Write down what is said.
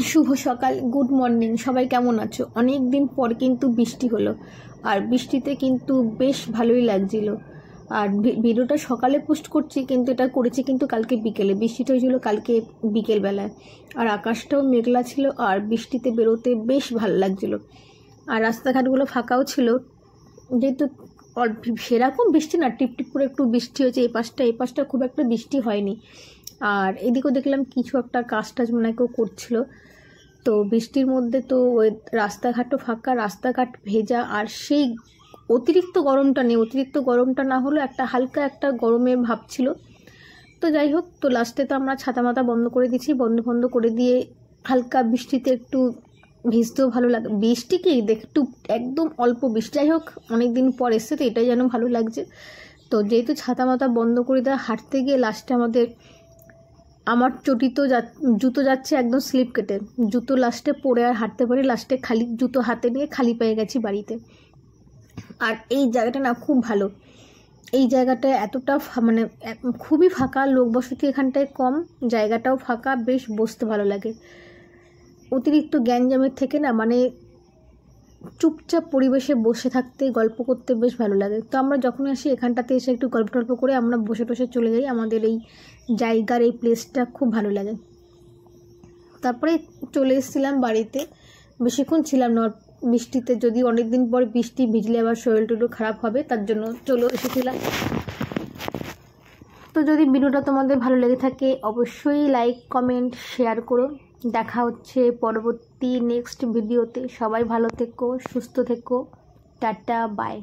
শুভ সকাল, good morning. সবাই কেমন আছো? অনেক দিন পর কিন্তু বৃষ্টি হলো, আর বৃষ্টিতে কিন্তু বেশ ভালোই লাগছিল। আর ভিডিওটা সকালে পোস্ট করছি, কিন্তু এটা করেছি কিন্তু কালকে বিকেলে। বৃষ্টিটা হয়েছিল কালকে বিকেলবেলায়, আর আকাশটাও মেঘলা ছিল, আর বৃষ্টিতে বেরোতে বেশ ভালো লাগছিল। আর রাস্তাঘাটগুলো ফাঁকাও ছিল, যেহেতু সেরকম বৃষ্টি না, টিপটিপ করে একটু বৃষ্টি হয়েছে। এই পাশটা খুব একটা বৃষ্টি হয়নি। আর এদিকেও দেখলাম কিছু একটা কাজ টাজ মনে হয় কেউ করছিল। তো বৃষ্টির মধ্যে তো ওই রাস্তাঘাটও ফাঁকা, রাস্তাঘাট ভেজা, আর সেই অতিরিক্ত গরমটা নেই। অতিরিক্ত গরমটা না হলেও একটা হালকা একটা গরমের ভাব ছিল। তো যাই হোক, তো লাস্টে তো আমরা ছাতা মাতা বন্ধ করে দিয়েছি। বন্ধ করে দিয়ে হালকা বৃষ্টিতে একটু ভিজতেও ভালো লাগে। বৃষ্টি কি একটু একদম অল্প বৃষ্টি, যাই হোক অনেক দিন পর এসছে, তো এটাই যেন ভালো লাগছে। তো যেহেতু ছাতা মাতা বন্ধ করে দেওয়া, হাঁটতে গিয়ে লাস্টে আমার চটি তো জুতো যাচ্ছে একদম স্লিপ কেটে। জুতো লাস্টে পরে আর হাঁটতে পারি, লাস্টে খালি জুতো হাতে নিয়ে খালি পেয়ে গেছি বাড়িতে। আর এই জায়গাটা না খুব ভালো। এই জায়গাটা এতটা মানে খুবই ফাঁকা, লোক বসতি এখানটায় কম, জায়গাটাও ফাঁকা, বেশ বসতে ভালো লাগে। অতিরিক্ত গ্যাঞ্জামের থেকে না, মানে চুপচাপ পরিবেশে বসে থাকতে, গল্প করতে বেশ ভালো লাগে। তো আমরা যখন আসি এখানটাতে এসে একটু গল্প টল্প করে আমরা বসে টসে চলে যাই। আমাদের এই জায়গার এই প্লেসটা খুব ভালো লাগে। তারপরে চলে এসেছিলাম বাড়িতে, বেশিক্ষণ ছিলাম না বৃষ্টিতে। যদি অনেক দিন পর বৃষ্টি ভিজলে আবার শরীর টরীর খারাপ হবে, তার জন্য চলে এসেছিলাম। তো যদি ভিডিওটা তোমাদের ভালো লেগে থাকে অবশ্যই লাইক কমেন্ট শেয়ার করো। দেখা হচ্ছে পরবর্তী নেক্সট ভিডিওতে। সবাই ভালো থেকো, সুস্থ থেকো, টাটা, বাই।